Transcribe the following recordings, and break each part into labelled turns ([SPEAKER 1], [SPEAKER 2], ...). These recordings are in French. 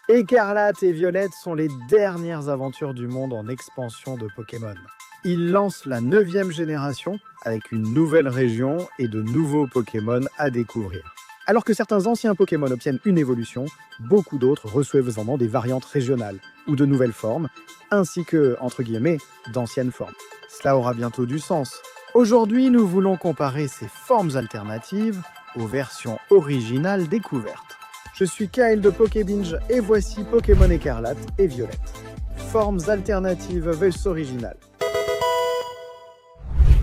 [SPEAKER 1] Écarlate et Violette sont les dernières aventures du monde en expansion de Pokémon. Ils lancent la 9e génération avec une nouvelle région et de nouveaux Pokémon à découvrir. Alors que certains anciens Pokémon obtiennent une évolution, beaucoup d'autres reçoivent seulement des variantes régionales ou de nouvelles formes, ainsi que, entre guillemets, d'anciennes formes. Cela aura bientôt du sens. Aujourd'hui, nous voulons comparer ces formes alternatives aux versions originales découvertes. Je suis Kyle de Pokébinge et voici Pokémon Écarlate et Violette. Formes alternatives vs originales.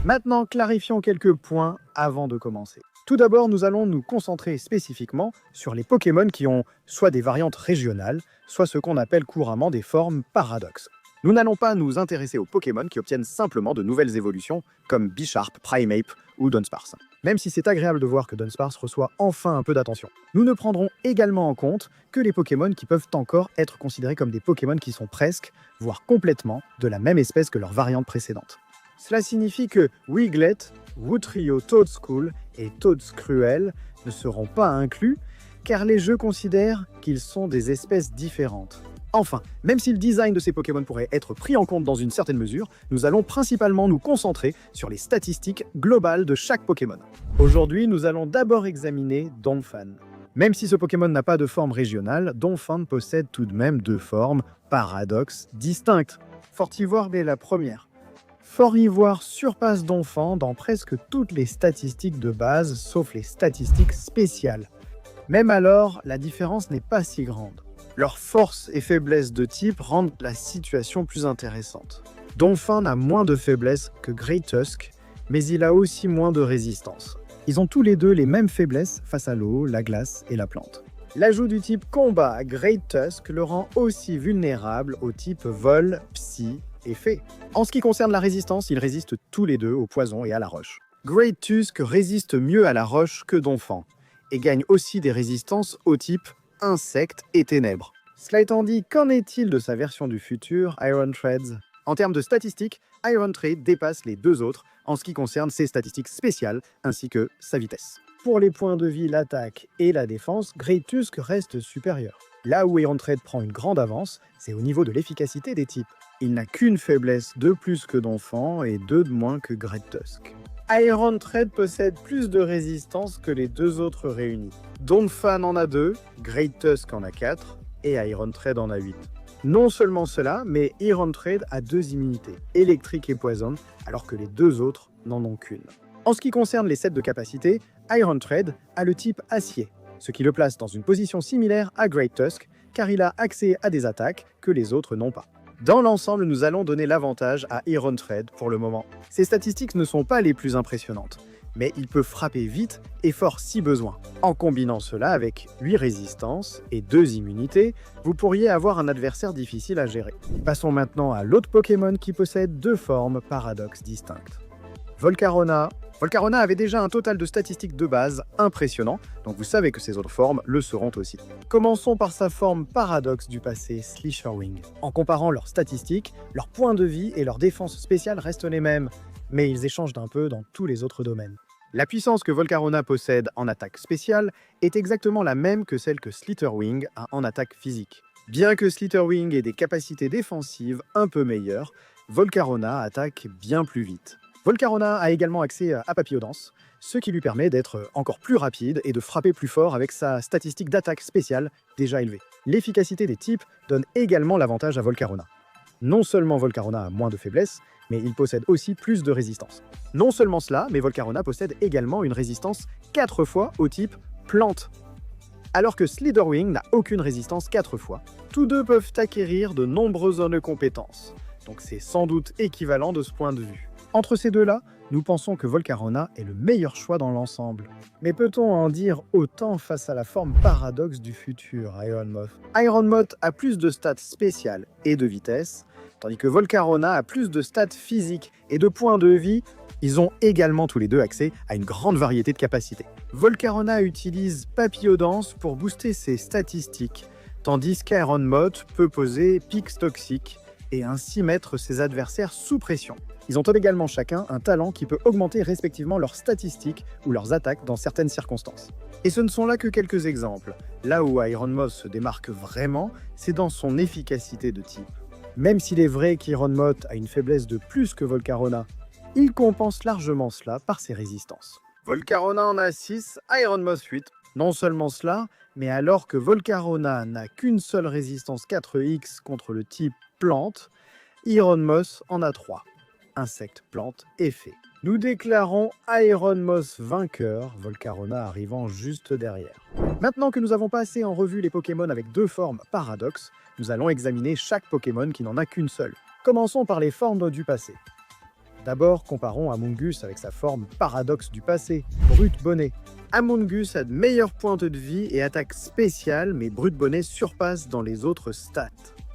[SPEAKER 1] Maintenant, clarifions quelques points avant de commencer. Tout d'abord, nous allons nous concentrer spécifiquement sur les Pokémon qui ont soit des variantes régionales, soit ce qu'on appelle couramment des formes paradoxes. Nous n'allons pas nous intéresser aux Pokémon qui obtiennent simplement de nouvelles évolutions, comme Bisharp, Primeape ou Dunsparce. Même si c'est agréable de voir que Dunsparce reçoit enfin un peu d'attention. Nous ne prendrons également en compte que les Pokémon qui peuvent encore être considérés comme des Pokémon qui sont presque, voire complètement, de la même espèce que leur variante précédente. Cela signifie que Wiglet, Wootrio Toedscool et Toedscruel ne seront pas inclus, car les jeux considèrent qu'ils sont des espèces différentes. Enfin, même si le design de ces Pokémon pourrait être pris en compte dans une certaine mesure, nous allons principalement nous concentrer sur les statistiques globales de chaque Pokémon. Aujourd'hui, nous allons d'abord examiner Donphan. Même si ce Pokémon n'a pas de forme régionale, Donphan possède tout de même deux formes paradoxes distinctes. Fortivoire est la première. Fort-Ivoire surpasse Donphan dans presque toutes les statistiques de base, sauf les statistiques spéciales. Même alors, la différence n'est pas si grande. Leurs forces et faiblesses de type rendent la situation plus intéressante. Donphan a moins de faiblesses que Great-Tusk, mais il a aussi moins de résistance. Ils ont tous les deux les mêmes faiblesses face à l'eau, la glace et la plante. L'ajout du type combat à Great-Tusk le rend aussi vulnérable au type vol, psy et fée. En ce qui concerne la résistance, ils résistent tous les deux au poison et à la roche. Great-Tusk résiste mieux à la roche que Donphan, et gagne aussi des résistances au type insectes et ténèbres. Cela étant dit, qu'en est-il de sa version du futur, Iron Treads? En termes de statistiques, Iron Tread dépasse les deux autres en ce qui concerne ses statistiques spéciales ainsi que sa vitesse. Pour les points de vie, l'attaque et la défense, Great-Tusk reste supérieur. Là où Iron Tread prend une grande avance, c'est au niveau de l'efficacité des types. Il n'a qu'une faiblesse de plus que Donphan et deux de moins que Great-Tusk. Iron Tread possède plus de résistance que les deux autres réunis. Donphan en a 2, Great-Tusk en a 4 et Iron Tread en a 8. Non seulement cela, mais Iron Tread a 2 immunités, électrique et poison, alors que les deux autres n'en ont qu'une. En ce qui concerne les sets de capacité, Iron Tread a le type acier, ce qui le place dans une position similaire à Great-Tusk, car il a accès à des attaques que les autres n'ont pas. Dans l'ensemble, nous allons donner l'avantage à Iron Tread pour le moment. Ses statistiques ne sont pas les plus impressionnantes, mais il peut frapper vite et fort si besoin. En combinant cela avec 8 résistances et 2 immunités, vous pourriez avoir un adversaire difficile à gérer. Passons maintenant à l'autre Pokémon qui possède deux formes paradoxes distinctes. Volcarona. Volcarona avait déjà un total de statistiques de base impressionnant, donc vous savez que ses autres formes le seront aussi. Commençons par sa forme paradoxe du passé, Slicerwing. En comparant leurs statistiques, leurs points de vie et leurs défenses spéciales restent les mêmes, mais ils échangent un peu dans tous les autres domaines. La puissance que Volcarona possède en attaque spéciale est exactement la même que celle que Slitherwing a en attaque physique. Bien que Slitherwing ait des capacités défensives un peu meilleures, Volcarona attaque bien plus vite. Volcarona a également accès à Papillodance, ce qui lui permet d'être encore plus rapide et de frapper plus fort avec sa statistique d'attaque spéciale déjà élevée. L'efficacité des types donne également l'avantage à Volcarona. Non seulement Volcarona a moins de faiblesse, mais il possède aussi plus de résistance. Non seulement cela, mais Volcarona possède également une résistance 4 fois au type plante. Alors que Slitherwing n'a aucune résistance 4 fois. Tous deux peuvent acquérir de nombreuses zones de compétences, donc c'est sans doute équivalent de ce point de vue. Entre ces deux-là, nous pensons que Volcarona est le meilleur choix dans l'ensemble. Mais peut-on en dire autant face à la forme paradoxe du futur, Iron Moth? Iron Moth a plus de stats spéciales et de vitesse, tandis que Volcarona a plus de stats physiques et de points de vie. Ils ont également tous les deux accès à une grande variété de capacités. Volcarona utilise Papillodance pour booster ses statistiques, tandis qu'Iron Moth peut poser Pics Toxique et ainsi mettre ses adversaires sous pression. Ils ont également chacun un talent qui peut augmenter respectivement leurs statistiques ou leurs attaques dans certaines circonstances. Et ce ne sont là que quelques exemples. Là où Iron Moth se démarque vraiment, c'est dans son efficacité de type. Même s'il est vrai qu'Iron Moth a une faiblesse de plus que Volcarona, il compense largement cela par ses résistances. Volcarona en a 6, Iron Moth 8. Non seulement cela, mais alors que Volcarona n'a qu'une seule résistance 4X contre le type plante, Iron Moth en a 3. Insectes, plantes et fées. Nous déclarons Iron Moth vainqueur, Volcarona arrivant juste derrière. Maintenant que nous avons passé en revue les Pokémon avec 2 formes paradoxes, nous allons examiner chaque Pokémon qui n'en a qu'une seule. Commençons par les formes du passé. D'abord, comparons Amoonguss avec sa forme paradoxe du passé, Brute Bonnet. Amoonguss a de meilleures pointes de vie et attaque spéciale, mais Brute Bonnet surpasse dans les autres stats.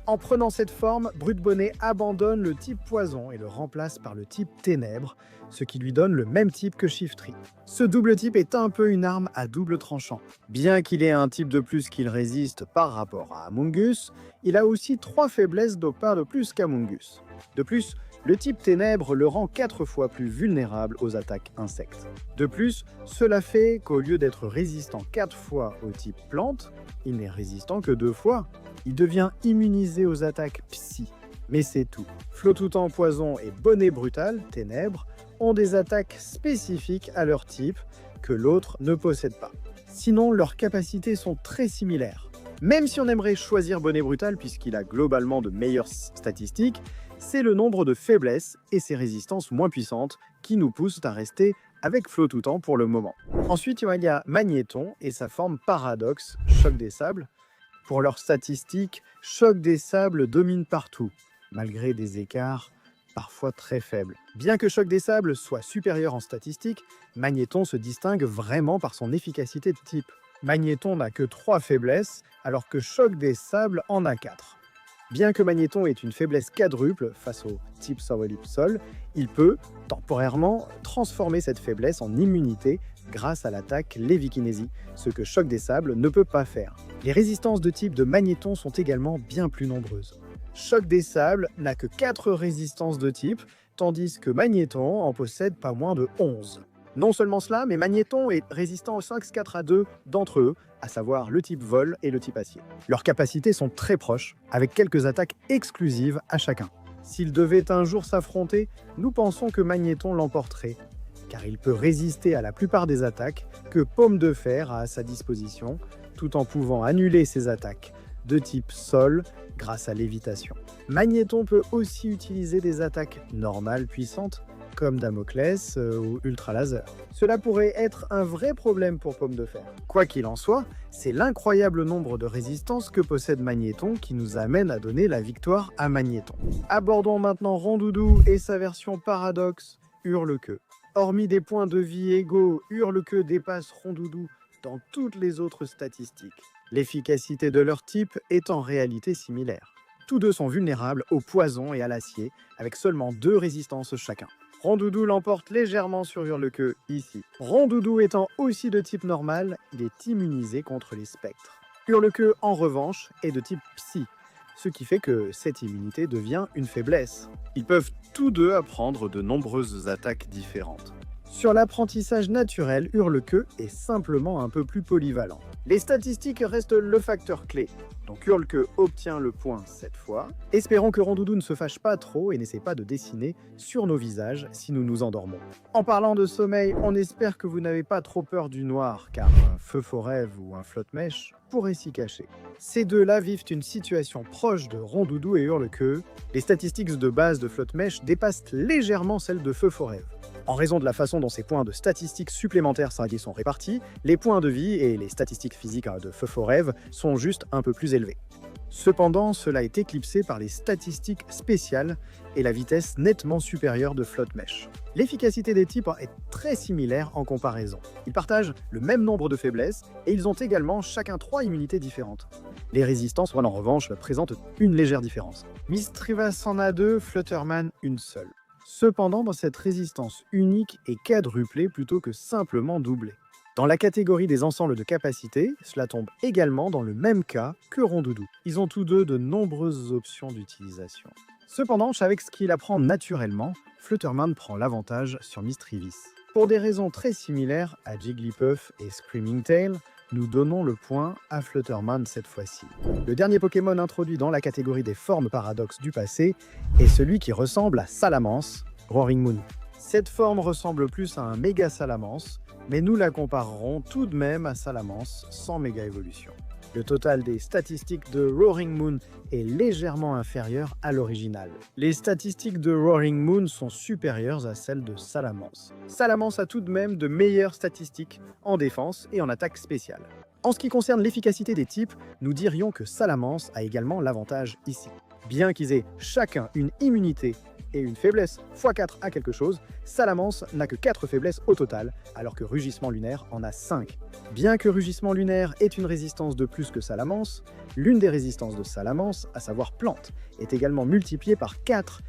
[SPEAKER 1] En prenant cette forme, Brute Bonnet abandonne le type poison et le remplace par le type ténèbres, ce qui lui donne le même type que Shiftry. Ce double type est un peu une arme à double tranchant. Bien qu'il ait un type de plus qu'il résiste par rapport à Amoonguss, il a aussi 3 faiblesses d'opin de plus qu'Amoonguss. De plus, le type ténèbres le rend 4 fois plus vulnérable aux attaques insectes. De plus, cela fait qu'au lieu d'être résistant 4 fois au type plante, il n'est résistant que 2 fois. Il devient immunisé aux attaques psy. Mais c'est tout. Flottoutant poison et bonnet brutal, ténèbres, ont des attaques spécifiques à leur type que l'autre ne possède pas. Sinon, leurs capacités sont très similaires. Même si on aimerait choisir bonnet brutal puisqu'il a globalement de meilleures statistiques, c'est le nombre de faiblesses et ses résistances moins puissantes qui nous poussent à rester avec Flottoutant pour le moment. Ensuite, il y a Magnéton et sa forme paradoxe, Choc des Sables. Pour leurs statistiques, Choc des Sables domine partout, malgré des écarts parfois très faibles. Bien que Choc des Sables soit supérieur en statistiques, Magnéton se distingue vraiment par son efficacité de type. Magnéton n'a que 3 faiblesses, alors que Choc des Sables en a 4. Bien que Magnéton ait une faiblesse quadruple face au type Sol, il peut, temporairement, transformer cette faiblesse en immunité grâce à l'attaque Lévikinésie, ce que Choc des Sables ne peut pas faire. Les résistances de type de Magnéton sont également bien plus nombreuses. Choc des Sables n'a que 4 résistances de type, tandis que Magnéton en possède pas moins de 11. Non seulement cela, mais Magnéton est résistant aux 5-4-2 d'entre eux, à savoir le type vol et le type acier. Leurs capacités sont très proches, avec quelques attaques exclusives à chacun. S'ils devaient un jour s'affronter, nous pensons que Magnéton l'emporterait, car il peut résister à la plupart des attaques que Paume de Fer a à sa disposition, tout en pouvant annuler ses attaques de type sol grâce à l'évitation. Magnéton peut aussi utiliser des attaques normales puissantes, comme Damoclès ou Ultra Laser. Cela pourrait être un vrai problème pour Paume de Fer. Quoi qu'il en soit, c'est l'incroyable nombre de résistances que possède Magnéton qui nous amène à donner la victoire à Magnéton. Abordons maintenant Rondoudou et sa version paradoxe, Hurle-Queue. Hormis des points de vie égaux, Hurle-Queue dépasse Rondoudou dans toutes les autres statistiques. L'efficacité de leur type est en réalité similaire. Tous deux sont vulnérables au poison et à l'acier, avec seulement 2 résistances chacun. Rondoudou l'emporte légèrement sur Hurle-Queue ici. Rondoudou étant aussi de type normal, il est immunisé contre les spectres. Hurle-Queue, en revanche, est de type psy, ce qui fait que cette immunité devient une faiblesse. Ils peuvent tous deux apprendre de nombreuses attaques différentes. Sur l'apprentissage naturel, Hurle-Queue est simplement un peu plus polyvalent. Les statistiques restent le facteur clé, donc Hurle-Queue obtient le point cette fois. Espérons que Rondoudou ne se fâche pas trop et n'essaie pas de dessiner sur nos visages si nous nous endormons. En parlant de sommeil, on espère que vous n'avez pas trop peur du noir, car un Feu-Faux-Rêve ou un Flotte-Mèche pourrait s'y cacher. Ces deux-là vivent une situation proche de Rondoudou et Hurle-Queue. Les statistiques de base de Flotte-Mèche dépassent légèrement celles de Feu-Faux-Rêve. En raison de la façon dont ces points de statistiques supplémentaires singuliers sont répartis, les points de vie et les statistiques physiques de Feu-Faux-Rêve sont juste un peu plus élevés. Cependant, cela est éclipsé par les statistiques spéciales et la vitesse nettement supérieure de Flotte-Mèche. L'efficacité des types est très similaire en comparaison. Ils partagent le même nombre de faiblesses et ils ont également chacun 3 immunités différentes. Les résistances, en revanche, présentent une légère différence. Misdreavus en a 2, Flutterman une seule. Cependant, dans cette résistance unique est quadruplée plutôt que simplement doublée. Dans la catégorie des ensembles de capacités, cela tombe également dans le même cas que Rondoudou. Ils ont tous deux de nombreuses options d'utilisation. Cependant, avec ce qu'il apprend naturellement, Flutterman prend l'avantage sur Misdreavus. Pour des raisons très similaires à Jigglypuff et Screaming Tail, nous donnons le point à Flutterman cette fois-ci. Le dernier Pokémon introduit dans la catégorie des formes paradoxes du passé est celui qui ressemble à Salamence, Roaring Moon. Cette forme ressemble plus à un méga Salamence, mais nous la comparerons tout de même à Salamence sans méga évolution. Le total des statistiques de Roaring Moon est légèrement inférieur à l'original. Les statistiques de Roaring Moon sont supérieures à celles de Salamence. Salamence a tout de même de meilleures statistiques en défense et en attaque spéciale. En ce qui concerne l'efficacité des types, nous dirions que Salamence a également l'avantage ici. Bien qu'ils aient chacun une immunité et une faiblesse x4 à quelque chose, Salamence n'a que 4 faiblesses au total, alors que Rugissement Lunaire en a 5. Bien que Rugissement Lunaire ait une résistance de plus que Salamence, l'une des résistances de Salamence, à savoir Plante, est également multipliée par 4.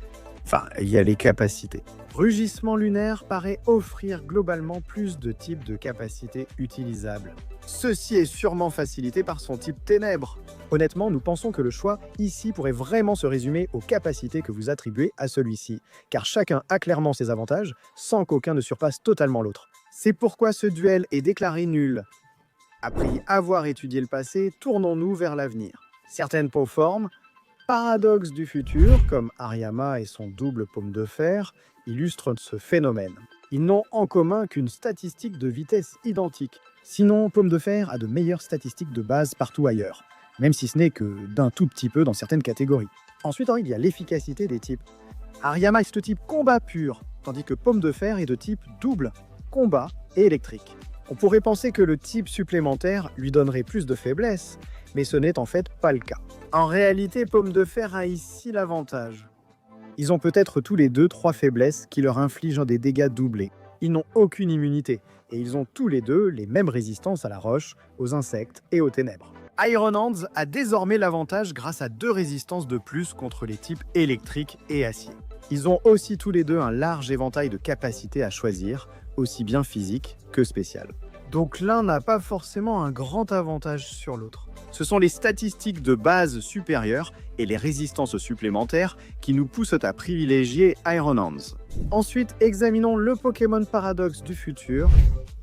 [SPEAKER 1] Enfin, il y a les capacités. Rugissement Lunaire paraît offrir globalement plus de types de capacités utilisables. Ceci est sûrement facilité par son type Ténèbres. Honnêtement, nous pensons que le choix ici pourrait vraiment se résumer aux capacités que vous attribuez à celui-ci, car chacun a clairement ses avantages, sans qu'aucun ne surpasse totalement l'autre. C'est pourquoi ce duel est déclaré nul. Après avoir étudié le passé, tournons-nous vers l'avenir. Certaines formes paradoxes du futur, comme Hariyama et son double Paume de Fer, illustrent ce phénomène. Ils n'ont en commun qu'une statistique de vitesse identique. Sinon, Paume de Fer a de meilleures statistiques de base partout ailleurs, même si ce n'est que d'un tout petit peu dans certaines catégories. Ensuite, il y a l'efficacité des types. Hariyama est de type combat pur, tandis que Paume de Fer est de type double, combat et électrique. On pourrait penser que le type supplémentaire lui donnerait plus de faiblesse, mais ce n'est en fait pas le cas. En réalité, Paume de Fer a ici l'avantage. Ils ont peut-être tous les deux 3 faiblesses qui leur infligent des dégâts doublés. Ils n'ont aucune immunité, et ils ont tous les deux les mêmes résistances à la roche, aux insectes et aux ténèbres. Iron Hands a désormais l'avantage grâce à 2 résistances de plus contre les types électriques et acier. Ils ont aussi tous les deux un large éventail de capacités à choisir, aussi bien physiques que spéciales. Donc l'un n'a pas forcément un grand avantage sur l'autre. Ce sont les statistiques de base supérieures et les résistances supplémentaires qui nous poussent à privilégier Iron Hands. Ensuite, examinons le Pokémon paradoxe du futur,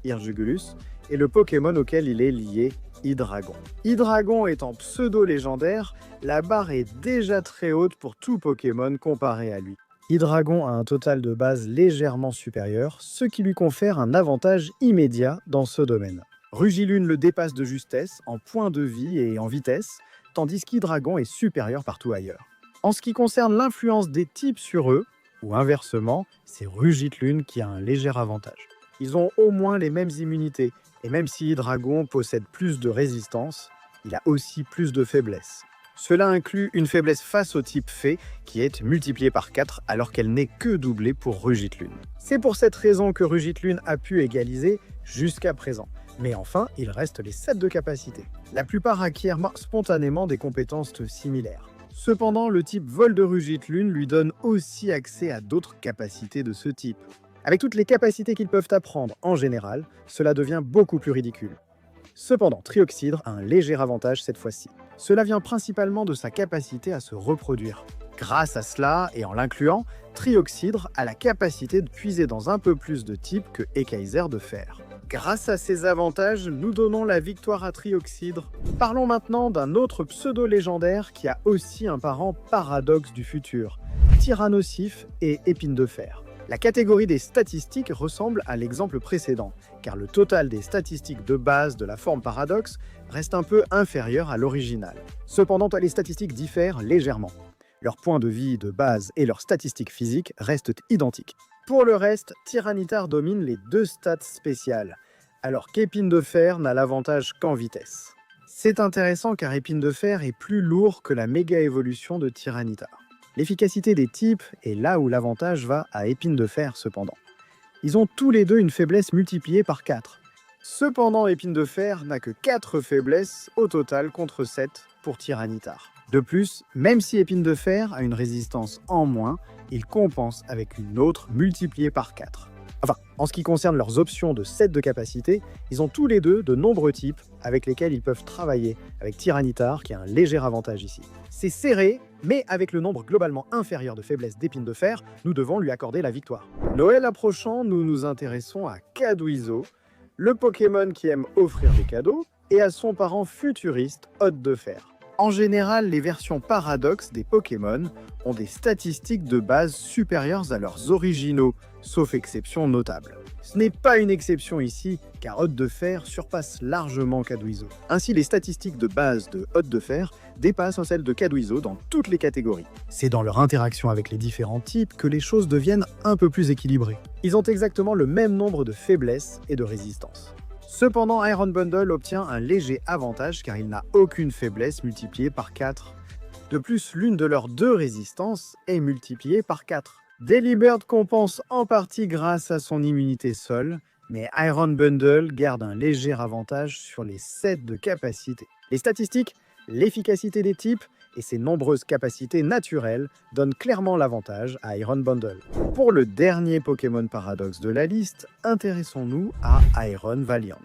[SPEAKER 1] Irjugulus, et le Pokémon auquel il est lié, Hydreigon. Hydreigon étant pseudo-légendaire, la barre est déjà très haute pour tout Pokémon comparé à lui. Hydreigon a un total de base légèrement supérieur, ce qui lui confère un avantage immédiat dans ce domaine. Rugilune le dépasse de justesse en points de vie et en vitesse, tandis qu'Hydreigon est supérieur partout ailleurs. En ce qui concerne l'influence des types sur eux, ou inversement, c'est Rugitlune qui a un léger avantage. Ils ont au moins les mêmes immunités, et même si Hydreigon possède plus de résistance, il a aussi plus de faiblesse. Cela inclut une faiblesse face au type Fée qui est multipliée par 4 alors qu'elle n'est que doublée pour Rugitlune. C'est pour cette raison que Rugitlune a pu égaliser jusqu'à présent. Mais enfin, il reste les 7 de capacité. La plupart acquièrent spontanément des compétences similaires. Cependant, le type Vol de Rugitlune lui donne aussi accès à d'autres capacités de ce type. Avec toutes les capacités qu'ils peuvent apprendre en général, cela devient beaucoup plus ridicule. Cependant, Trioxydre a un léger avantage cette fois-ci. Cela vient principalement de sa capacité à se reproduire. Grâce à cela, et en l'incluant, Trioxydre a la capacité de puiser dans un peu plus de types que Ekaizer de fer. Grâce à ces avantages, nous donnons la victoire à Trioxydre. Parlons maintenant d'un autre pseudo-légendaire qui a aussi un parent paradoxe du futur, Tyrannosif et Épine de fer. La catégorie des statistiques ressemble à l'exemple précédent, car le total des statistiques de base de la forme paradoxe reste un peu inférieur à l'original. Cependant, les statistiques diffèrent légèrement. Leurs points de vie de base et leurs statistiques physiques restent identiques. Pour le reste, Tyranitar domine les 2 stats spéciales, alors qu'Épine de fer n'a l'avantage qu'en vitesse. C'est intéressant car Épine de fer est plus lourd que la méga évolution de Tyranitar. L'efficacité des types est là où l'avantage va à Épine de fer cependant. Ils ont tous les deux une faiblesse multipliée par 4. Cependant, Épine de fer n'a que 4 faiblesses au total contre 7 pour Tyranitar. De plus, même si Épine de fer a une résistance en moins, il compense avec une autre multipliée par 4. Enfin, en ce qui concerne leurs options de set de capacité, ils ont tous les deux de nombreux types avec lesquels ils peuvent travailler, avec Tyranitar qui a un léger avantage ici. C'est serré, mais avec le nombre globalement inférieur de faiblesses d'épines de fer, nous devons lui accorder la victoire. Noël approchant, nous nous intéressons à Caduizo, le Pokémon qui aime offrir des cadeaux, et à son parent futuriste, Hôte de Fer. En général, les versions paradoxes des Pokémon ont des statistiques de base supérieures à leurs originaux, sauf exception notable. Ce n'est pas une exception ici, car Hôte de Fer surpasse largement Caduizo. Ainsi, les statistiques de base de Hôte de Fer dépassent celles de Caduizo dans toutes les catégories. C'est dans leur interaction avec les différents types que les choses deviennent un peu plus équilibrées. Ils ont exactement le même nombre de faiblesses et de résistances. Cependant, Iron Bundle obtient un léger avantage car il n'a aucune faiblesse multipliée par 4. De plus, l'une de leurs deux résistances est multipliée par 4. Delibird compense en partie grâce à son immunité sol, mais Iron Bundle garde un léger avantage sur les sets de capacité. Les statistiques, l'efficacité des types et ses nombreuses capacités naturelles donnent clairement l'avantage à Iron Bundle. Pour le dernier Pokémon paradoxe de la liste, intéressons-nous à Iron Valiant.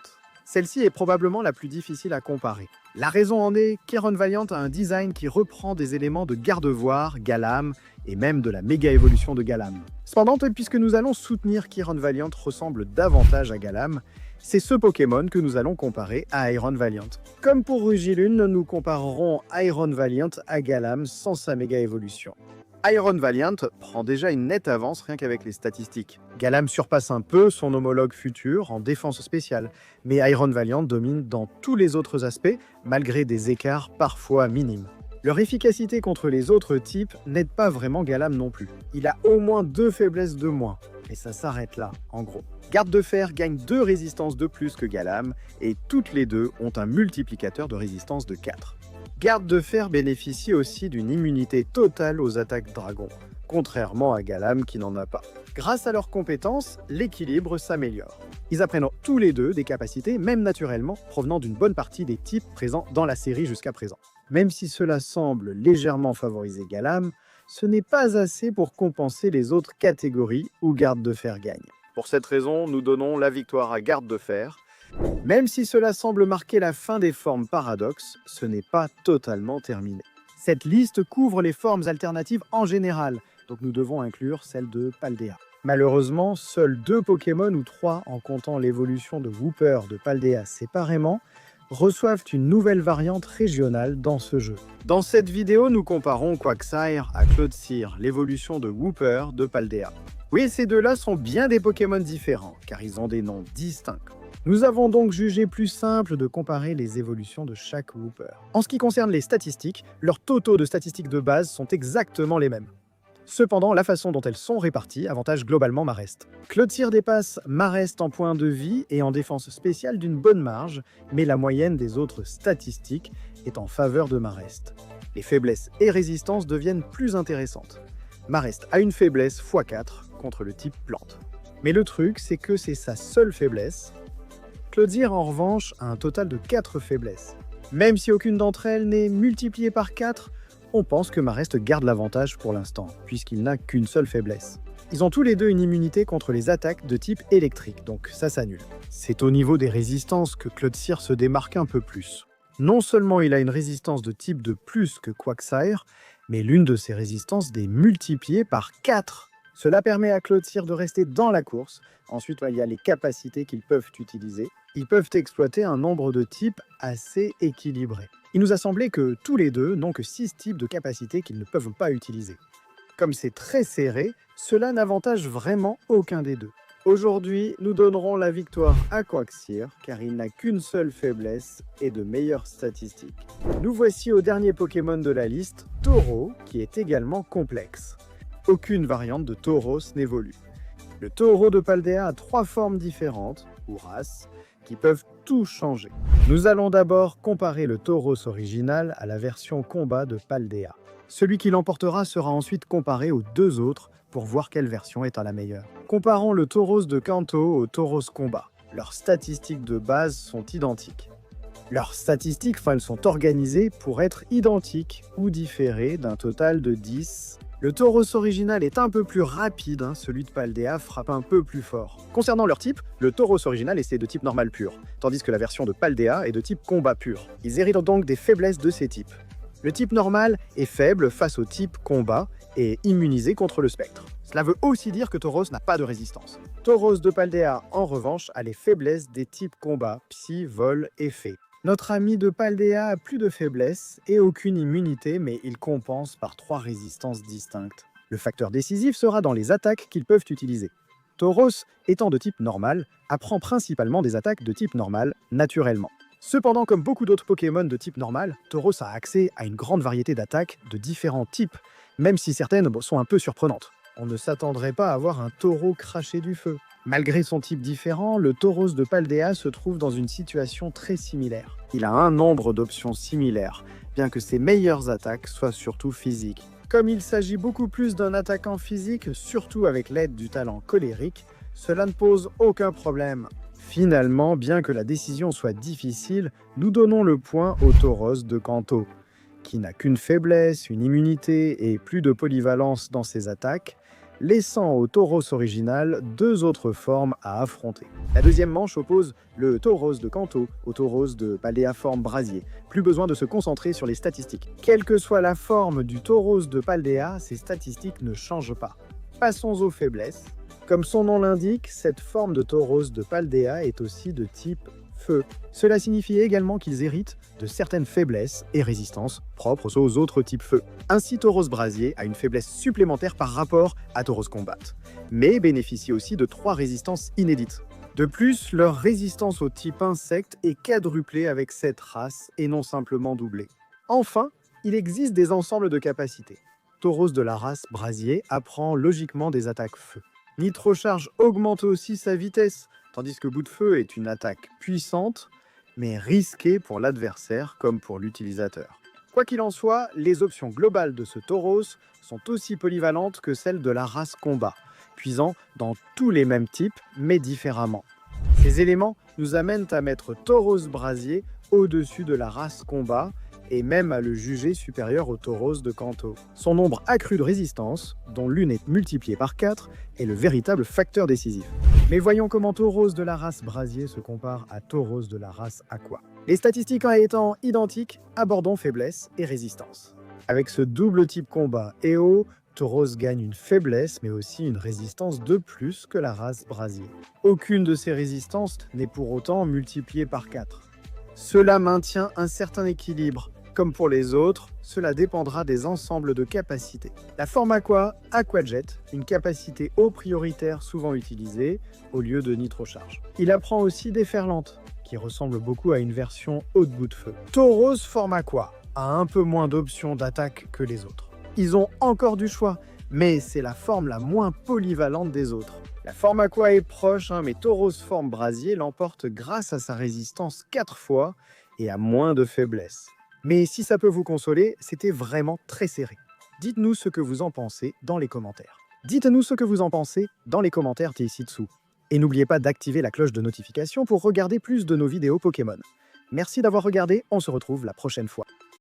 [SPEAKER 1] Celle-ci est probablement la plus difficile à comparer. La raison en est qu'Iron Valiant a un design qui reprend des éléments de Gardevoir, Galam et même de la méga-évolution de Galam. Cependant, puisque nous allons soutenir qu'Iron Valiant ressemble davantage à Galam, c'est ce Pokémon que nous allons comparer à Iron Valiant. Comme pour Rugilune, nous comparerons Iron Valiant à Galam sans sa méga-évolution. Iron Valiant prend déjà une nette avance rien qu'avec les statistiques. Galam surpasse un peu son homologue futur en défense spéciale, mais Iron Valiant domine dans tous les autres aspects, malgré des écarts parfois minimes. Leur efficacité contre les autres types n'aide pas vraiment Galam non plus. Il a au moins 2 faiblesses de moins, et ça s'arrête là, en gros. Garde de Fer gagne 2 résistances de plus que Galam, et toutes les deux ont un multiplicateur de résistance de 4. Garde de Fer bénéficie aussi d'une immunité totale aux attaques dragons, contrairement à Galam qui n'en a pas. Grâce à leurs compétences, l'équilibre s'améliore. Ils apprennent tous les deux des capacités, même naturellement, provenant d'une bonne partie des types présents dans la série jusqu'à présent. Même si cela semble légèrement favoriser Galam, ce n'est pas assez pour compenser les autres catégories où Garde de Fer gagne. Pour cette raison, nous donnons la victoire à Garde de Fer. Même si cela semble marquer la fin des formes paradoxes, ce n'est pas totalement terminé. Cette liste couvre les formes alternatives en général, donc nous devons inclure celle de Paldea. Malheureusement, seuls 2 Pokémon ou 3, en comptant l'évolution de Wooper de Paldea séparément, reçoivent une nouvelle variante régionale dans ce jeu. Dans cette vidéo, nous comparons Quagsire à Clodsire, l'évolution de Wooper de Paldea. Oui, ces deux-là sont bien des Pokémon différents, car ils ont des noms distincts. Nous avons donc jugé plus simple de comparer les évolutions de chaque Wooper. En ce qui concerne les statistiques, leurs totaux de statistiques de base sont exactement les mêmes. Cependant, la façon dont elles sont réparties avantage globalement Marest. Clodsire dépasse Marest en points de vie et en défense spéciale d'une bonne marge, mais la moyenne des autres statistiques est en faveur de Marest. Les faiblesses et résistances deviennent plus intéressantes. Marest a une faiblesse x4 contre le type plante. Mais le truc, c'est que c'est sa seule faiblesse. Clodsire, en revanche, a un total de 4 faiblesses. Même si aucune d'entre elles n'est multipliée par 4, on pense que Marest garde l'avantage pour l'instant, puisqu'il n'a qu'une seule faiblesse. Ils ont tous les deux une immunité contre les attaques de type électrique, donc ça s'annule. C'est au niveau des résistances que Clodsire se démarque un peu plus. Non seulement il a une résistance de type de plus que Quagsire, mais l'une de ses résistances est multipliée par 4. Cela permet à Clodsire de rester dans la course. Ensuite, il y a les capacités qu'ils peuvent utiliser. Ils peuvent exploiter un nombre de types assez équilibré. Il nous a semblé que tous les deux n'ont que 6 types de capacités qu'ils ne peuvent pas utiliser. Comme c'est très serré, cela n'avantage vraiment aucun des deux. Aujourd'hui, nous donnerons la victoire à Quagsire, car il n'a qu'une seule faiblesse et de meilleures statistiques. Nous voici au dernier Pokémon de la liste, Tauros, qui est également complexe. Aucune variante de Tauros n'évolue. Le Taureau de Paldea a 3 formes différentes, ou races, qui peuvent tout changer. Nous allons d'abord comparer le Tauros original à la version combat de Paldea. Celui qui l'emportera sera ensuite comparé aux 2 autres pour voir quelle version est la meilleure. Comparons le Tauros de Kanto au Tauros combat. Leurs statistiques de base sont identiques. Leurs statistiques, elles sont organisées pour être identiques ou différer d'un total de 10 Le Tauros original est un peu plus rapide, celui de Paldea frappe un peu plus fort. Concernant leur type, le Tauros original est de type normal pur, tandis que la version de Paldea est de type combat pur. Ils héritent donc des faiblesses de ces types. Le type normal est faible face au type combat et immunisé contre le spectre. Cela veut aussi dire que Tauros n'a pas de résistance. Tauros de Paldea, en revanche, a les faiblesses des types combat, psy, vol et fée. Notre ami de Paldea a plus de faiblesse et aucune immunité, mais il compense par 3 résistances distinctes. Le facteur décisif sera dans les attaques qu'ils peuvent utiliser. Tauros, étant de type normal, apprend principalement des attaques de type normal naturellement. Cependant, comme beaucoup d'autres Pokémon de type normal, Tauros a accès à une grande variété d'attaques de différents types, même si certaines sont un peu surprenantes. On ne s'attendrait pas à voir un taureau cracher du feu. Malgré son type différent, le Tauros de Paldea se trouve dans une situation très similaire. Il a un nombre d'options similaires, bien que ses meilleures attaques soient surtout physiques. Comme il s'agit beaucoup plus d'un attaquant physique, surtout avec l'aide du talent colérique, cela ne pose aucun problème. Finalement, bien que la décision soit difficile, nous donnons le point au Tauros de Kanto, qui n'a qu'une faiblesse, une immunité et plus de polyvalence dans ses attaques, laissant au Tauros original 2 autres formes à affronter. La deuxième manche oppose le Tauros de Kanto au Tauros de Paldea forme brasier. Plus besoin de se concentrer sur les statistiques. Quelle que soit la forme du Tauros de Paldea, ces statistiques ne changent pas. Passons aux faiblesses. Comme son nom l'indique, cette forme de Tauros de Paldea est aussi de type feu. Cela signifie également qu'ils héritent de certaines faiblesses et résistances propres aux autres types feu. Ainsi, Tauros brasier a une faiblesse supplémentaire par rapport à Tauros combat, mais bénéficie aussi de 3 résistances inédites. De plus, leur résistance au type insecte est quadruplée avec cette race et non simplement doublée. Enfin, il existe des ensembles de capacités. Tauros de la race brasier apprend logiquement des attaques feu. Nitrocharge augmente aussi sa vitesse, tandis que Bout de Feu est une attaque puissante, mais risquée pour l'adversaire comme pour l'utilisateur. Quoi qu'il en soit, les options globales de ce Tauros sont aussi polyvalentes que celles de la race combat, puisant dans tous les mêmes types, mais différemment. Ces éléments nous amènent à mettre Tauros brasier au-dessus de la race combat, et même à le juger supérieur au Tauros de Kanto. Son nombre accru de résistance, dont l'une est multipliée par 4, est le véritable facteur décisif. Mais voyons comment Tauros de la race brasier se compare à Tauros de la race aqua. Les statistiques étant identiques, abordons faiblesse et résistance. Avec ce double type combat et haut, Tauros gagne une faiblesse mais aussi une résistance de plus que la race brasier. Aucune de ces résistances n'est pour autant multipliée par 4. Cela maintient un certain équilibre. Comme pour les autres, cela dépendra des ensembles de capacités. La forme Aqua, Aquajet, une capacité eau prioritaire souvent utilisée au lieu de Nitrocharge. Il apprend aussi Déferlante, qui ressemble beaucoup à une version haute bout de feu. Tauros forme Aqua a un peu moins d'options d'attaque que les autres. Ils ont encore du choix, mais c'est la forme la moins polyvalente des autres. La forme Aqua est proche, mais Tauros forme brasier l'emporte grâce à sa résistance 4 fois et à moins de faiblesse. Mais si ça peut vous consoler, c'était vraiment très serré. Dites-nous ce que vous en pensez dans les commentaires. Dites-nous ce que vous en pensez dans les commentaires ci-dessous. Et n'oubliez pas d'activer la cloche de notification pour regarder plus de nos vidéos Pokémon. Merci d'avoir regardé, on se retrouve la prochaine fois.